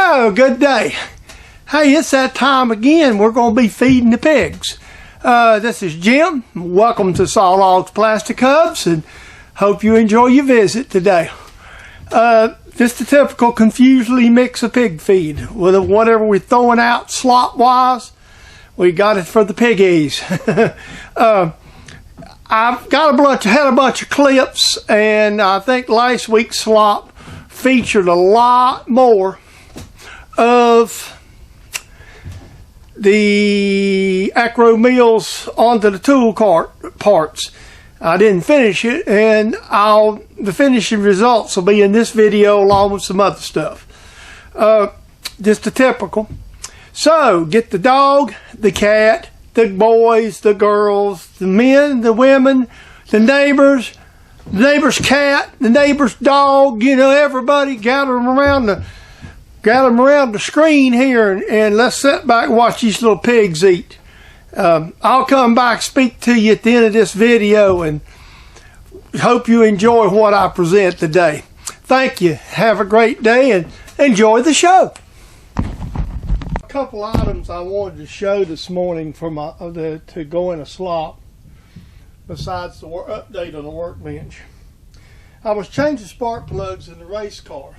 So, good day. Hey, it's that time again. We're going to be feeding the pigs. This is Jim. Welcome to Sawlogs Plastic Hubs, and hope you enjoy your visit today. Just a typical confusedly mix of pig feed. With whatever we're throwing out slop-wise, we got it for the piggies. I've got had a bunch of clips, and I think last week's slop featured a lot more of the acro mills onto the tool cart parts. I didn't finish it, and the finishing results will be in this video along with some other stuff. Just a typical. So get the dog, the cat, the boys, the girls, the men, the women, the neighbor's cat, the neighbor's dog, you know, everybody gather them around the screen here, and let's sit back and watch these little pigs eat. I'll come back, speak to you at the end of this video, and hope you enjoy what I present today. Thank you. Have a great day and enjoy the show. A couple items I wanted to show this morning for to go in a slop, besides the update on the workbench. I was changing spark plugs in the race car,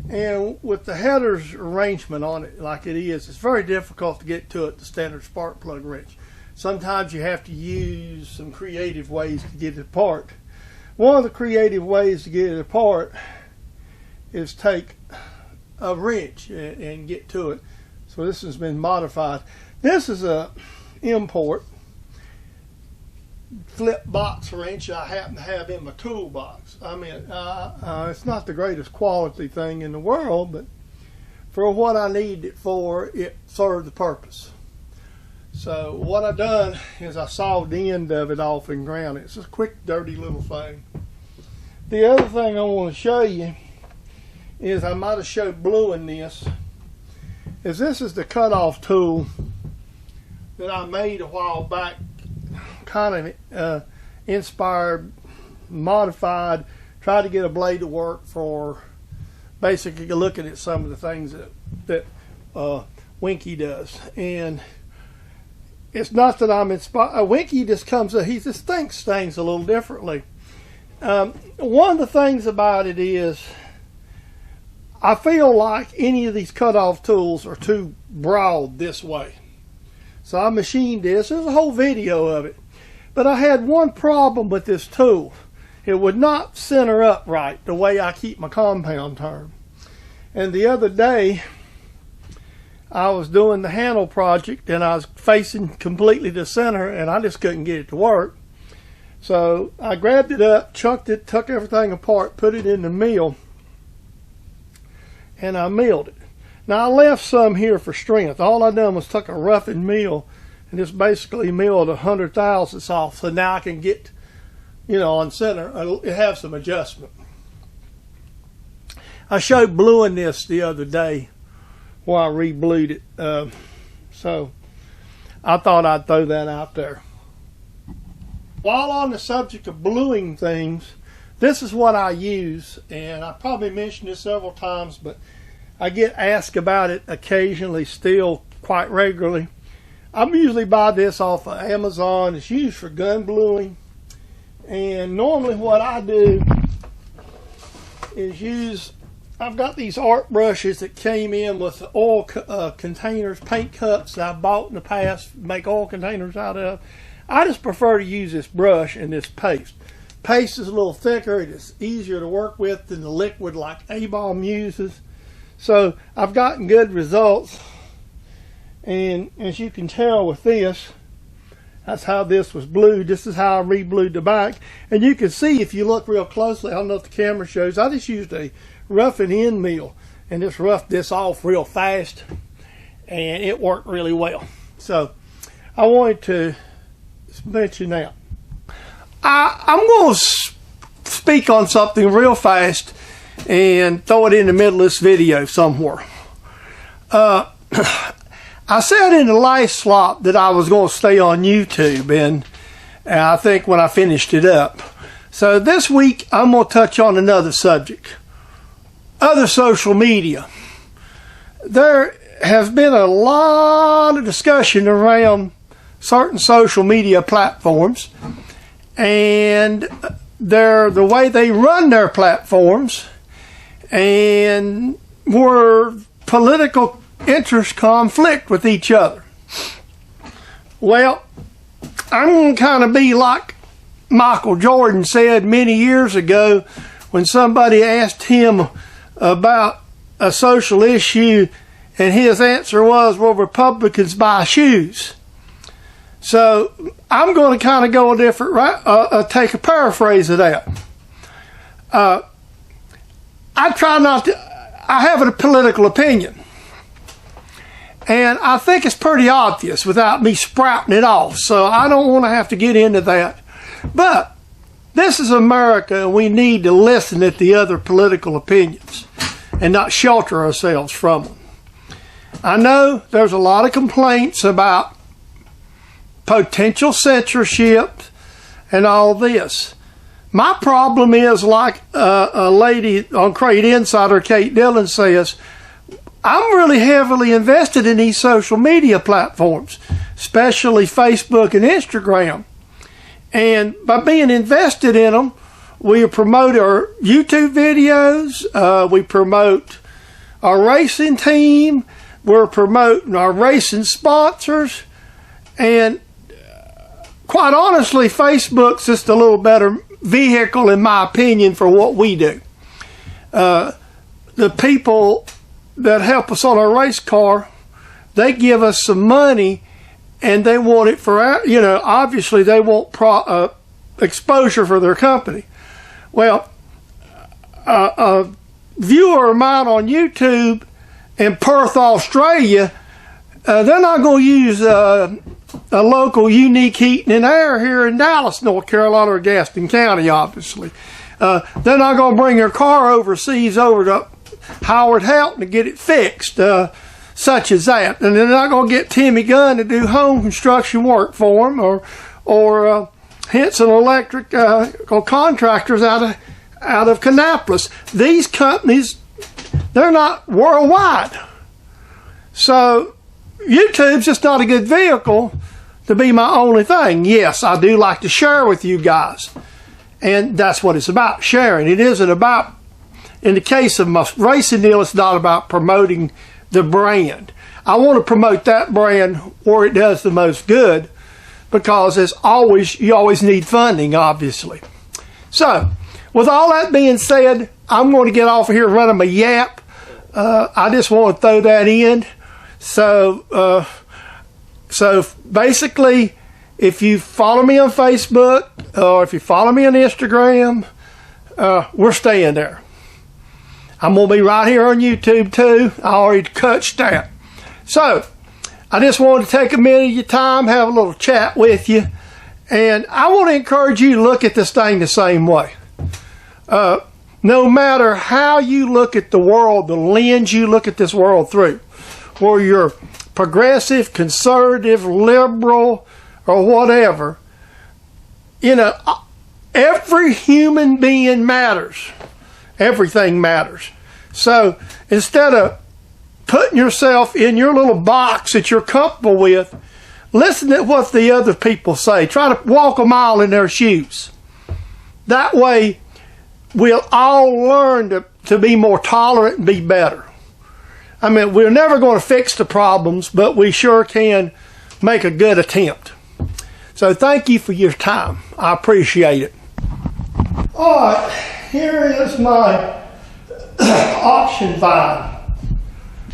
and with the header's arrangement on it like it is, it's very difficult to get to it the standard spark plug wrench. Sometimes you have to use some creative ways to get it apart. One of the creative ways to get it apart is take a wrench and get to it. So this has been modified. This is a import flip box wrench I happen to have in my toolbox. I mean, it's not the greatest quality thing in the world, but for what I need it for, it served the purpose. So what I've done is I sawed the end of it off and ground it. It's a quick, dirty little thing. The other thing I want to show you is, I might have showed bluing this, is this is the cutoff tool that I made a while back, kind of inspired, modified, tried to get a blade to work for basically looking at some of the things that Winky does. And it's not that I'm inspired. Winky just comes up, he just thinks things a little differently. One of the things about it is, I feel like any of these cutoff tools are too broad this way. So I machined this. There's a whole video of it. But I had one problem with this tool. It would not center up right the way I keep my compound turn. And the other day, I was doing the handle project, and I was facing completely the center, and I just couldn't get it to work. So I grabbed it up, chunked it, took everything apart, put it in the mill, and I milled it. Now I left some here for strength. All I done was took a roughened mill and just basically milled 100 thousandths off, so now I can get, you know, on center, it have some adjustment. I showed bluing this the other day where I re-blued it, so I thought I'd throw that out there. While on the subject of bluing things, this is what I use, and I probably mentioned this several times, but I get asked about it occasionally, still quite regularly. I usually buy this off of Amazon. It's used for gun bluing, and normally what I do is I've got these art brushes that came in with oil containers, paint cups that I bought in the past, make oil containers out of. I just prefer to use this brush and this paste. Paste is a little thicker, it is easier to work with than the liquid like A-Bomb uses. So I've gotten good results, and as you can tell with this, that's how this was blued. This is how I re-blued the back, and you can see if you look real closely, I don't know if the camera shows, I just used a rough and end mill and just roughed this off real fast, and it worked really well. So I wanted to mention that. I'm going to speak on something real fast and throw it in the middle of this video somewhere. I said in the last slop that I was going to stay on YouTube, and I think when I finished it up. So this week I'm going to touch on another subject. Other social media. there has been a lot of discussion around certain social media platforms and the way they run their platforms and where political interests conflict with each other. Well, I'm going to kind of be like Michael Jordan said many years ago when somebody asked him about a social issue and his answer was, well, Republicans buy shoes. So I'm going to kind of go a different route, take a paraphrase of that. I try not to, I have a political opinion. And I think it's pretty obvious without me sprouting it off. So I don't want to have to get into that. But this is America, and we need to listen to the other political opinions and not shelter ourselves from them. I know there's a lot of complaints about potential censorship and all this. My problem is, like a lady on Crate Insider, Kate Dillon, says, I'm really heavily invested in these social media platforms, especially Facebook and Instagram. And by being invested in them, we promote our YouTube videos, we promote our racing team, we're promoting our racing sponsors, and quite honestly, Facebook's just a little better vehicle, in my opinion, for what we do. The people that help us on our race car, they give us some money and they want it for, obviously they want exposure for their company. Well, a viewer of mine on YouTube in Perth, Australia, they're not going to use a local Unique Heating and Air here in Dallas, North Carolina, or Gaston County, obviously. They're not going to bring their car overseas over to Howard Helton to get it fixed, such as that. And they're not going to get Timmy Gunn to do home construction work for them, or Henson Electric contractors out of Kannapolis. These companies, they're not worldwide. So YouTube's just not a good vehicle to be my only thing. Yes, I do like to share with you guys. And that's what it's about, sharing. It isn't about, in the case of my racing deal, it's not about promoting the brand. I want to promote that brand where it does the most good, because you always need funding, obviously. So, with all that being said, I'm going to get off of here running my yap. I just want to throw that in. So basically, if you follow me on Facebook or if you follow me on Instagram, we're staying there. I'm going to be right here on YouTube too. I already touched that. So, I just wanted to take a minute of your time, have a little chat with you. And I want to encourage you to look at this thing the same way. No matter how you look at the world, the lens you look at this world through, whether you're progressive, conservative, liberal, or whatever, every human being matters. Everything matters. So instead of putting yourself in your little box that you're comfortable with, listen to what the other people say. Try to walk a mile in their shoes. That way, we'll all learn to be more tolerant and be better. I mean, we're never going to fix the problems, but we sure can make a good attempt. So thank you for your time. I appreciate it. All right, here is my auction vine.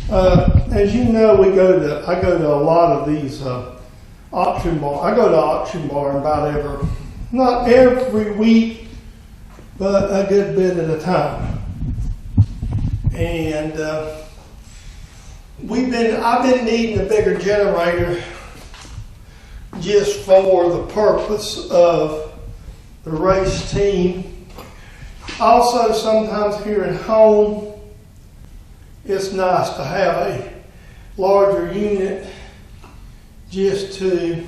As you know, I go to a lot of these auction bars. I go to auction bar about not every week, but a good bit at a time. And I've been needing a bigger generator just for the purpose of the race team. Also, sometimes here at home, it's nice to have a larger unit just to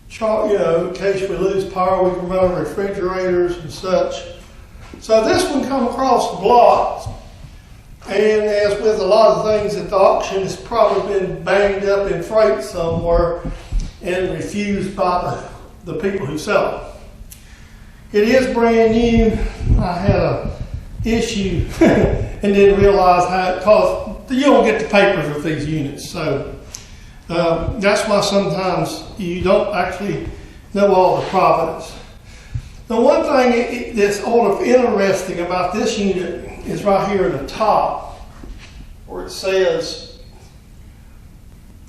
charge, in case we lose power, we can run our refrigerators and such. So this one come across the block, And as with a lot of things at the auction, it's probably been banged up in freight somewhere and refused by the people who sell it. It is brand new. I had a issue and didn't realize how, because you don't get the papers with these units. So that's why sometimes you don't actually know all the provenance. The one thing that's sort of interesting about this unit is right here at the top, where it says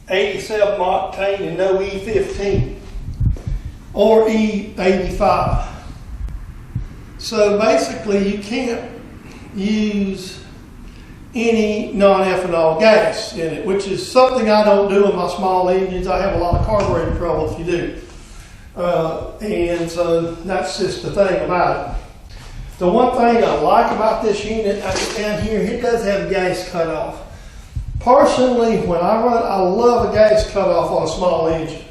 87 octane and no E15 or E85. So basically you can't use any non-ethanol gas in it, which is something I don't do in my small engines. I have a lot of carburetor trouble if you do. And so that's just the thing about it. The one thing I like about this unit down here, it does have gas cutoff. Personally, when I run, I love a gas cutoff on a small engine.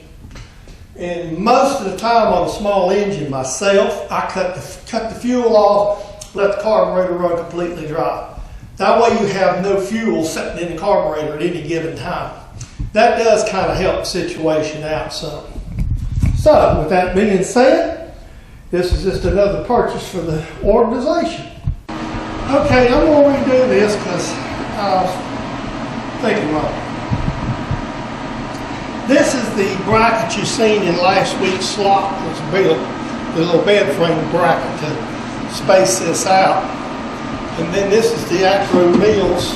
And most of the time on a small engine myself, I cut the fuel off, let the carburetor run completely dry. That way you have no fuel sitting in the carburetor at any given time. That does kind of help the situation out some. So, with that being said, this is just another purchase for the organization. Okay, I'm going to redo this because I was thinking wrong. This is the bracket you seen in last week's slop was built, the little bed frame bracket to space this out. And then this is the Acro Mills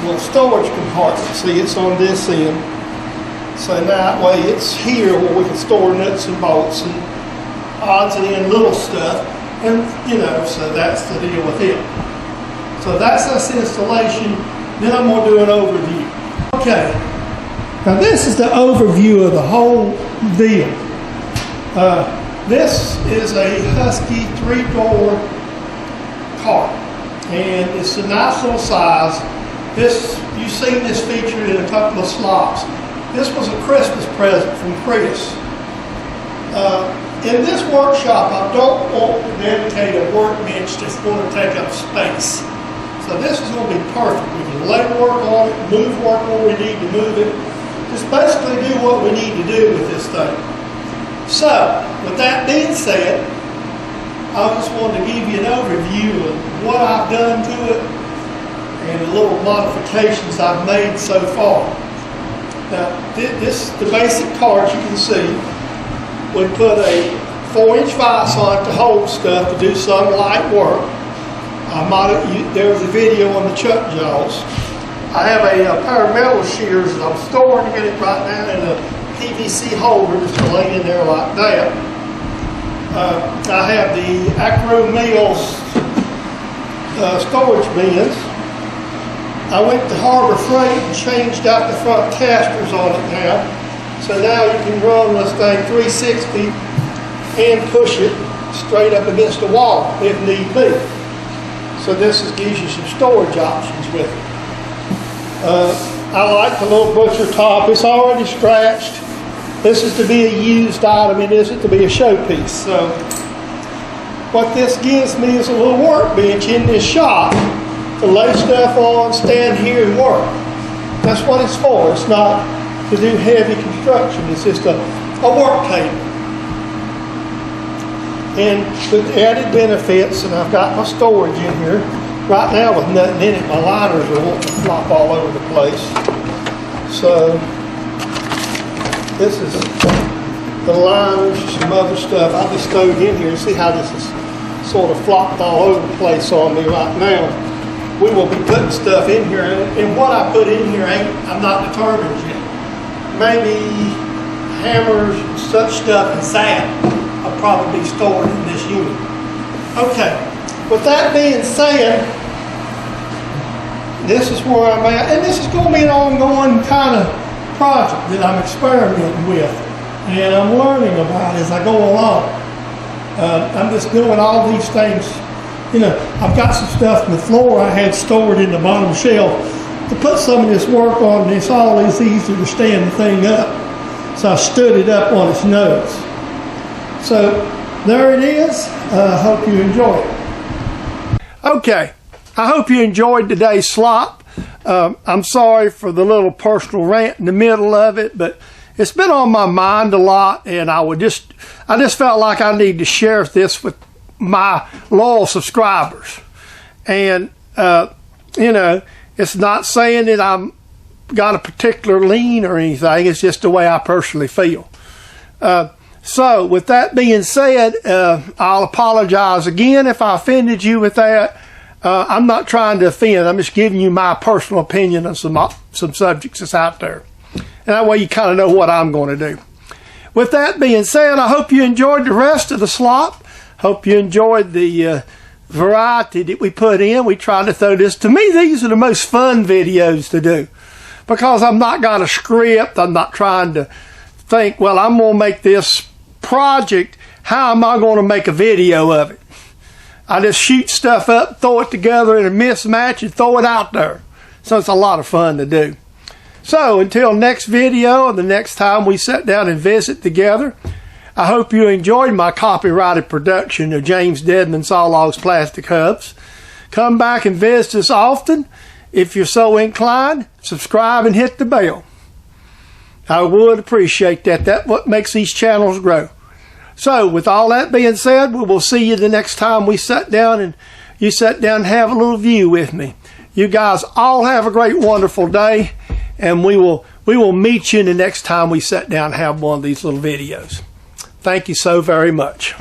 little storage compartment. See, it's on this end. So that way it's here where we can store nuts and bolts and odds and ends little stuff. And, you know, so that's the deal with it. So that's this installation. Then I'm going to do an overview. Okay. Now this is the overview of the whole deal. This is a Husky 3-door car. And it's a nice little size. You've seen this featured in a couple of slops. This was a Christmas present from Chris. In this workshop, I don't want to dedicate a workbench that's going to take up space. So this is going to be perfect. We can lay work on it, move work where we need to move it. Just basically do what we need to do with this thing. So, with that being said, I just wanted to give you an overview of what I've done to it and the little modifications I've made so far. Now, this the basic cart you can see. We put a 4-inch vise on it to hold stuff to do some light work. There was a video on the chuck jaws. I have a pair of metal shears that I'm storing it right now in a PVC holder just to lay in there like that. I have the Acro Mills storage bins. I went to Harbor Freight and changed out the front casters on it now. So now you can run this thing 360 and push it straight up against the wall if need be. So this gives you some storage options with it. I like the little butcher top. It's already scratched. This is to be a used item. It isn't to be a showpiece. So what this gives me is a little workbench in this shop to lay stuff on, stand here and work. That's what it's for. It's not to do heavy construction. It's just a work table. And with added benefits, and I've got my storage in here. Right now with nothing in it, my liners are wanting to flop all over the place. So this is the liners, some other stuff I just stowed in here. See how this is sort of flopped all over the place on me right now. We will be putting stuff in here, and what I put in here I'm not determined yet. Maybe hammers and such stuff as that will probably be stored in this unit. Okay, with that being said, this is where I'm at, and this is going to be an ongoing kind of project that I'm experimenting with, and I'm learning about as I go along. I'm just doing all these things. You know, I've got some stuff in the floor I had stored in the bottom shelf to put some of this work on, and it's always easier to stand the thing up. So I stood it up on its nose. So there it is. I hope you enjoy it. Okay, I hope you enjoyed today's slop. I'm sorry for the little personal rant in the middle of it, but it's been on my mind a lot, and I just felt like I need to share this with my loyal subscribers. And you know, it's not saying that I'm got a particular lean or anything. It's just the way I personally feel. So with that being said, I'll apologize again if I offended you with that. I'm not trying to offend. I'm just giving you my personal opinion on some subjects that's out there. And that way you kind of know what I'm going to do. With that being said, I hope you enjoyed the rest of the slop. Hope you enjoyed the variety that we put in. We tried to throw this. To me, these are the most fun videos to do, because I'm not got a script. I'm not trying to think, well, I'm going to make this project. How am I going to make a video of it? I just shoot stuff up, throw it together in a mismatch, and throw it out there. So it's a lot of fun to do. So until next video, and the next time we sit down and visit together, I hope you enjoyed my copyrighted production of James Deadman Sawlogs Plastic Hubs. Come back and visit us often. If you're so inclined, subscribe and hit the bell. I would appreciate that. That's what makes these channels grow. So with all that being said, we will see you the next time we sit down and you sit down and have a little view with me. You guys all have a great, wonderful day, and we will meet you the next time we sit down and have one of these little videos. Thank you so very much.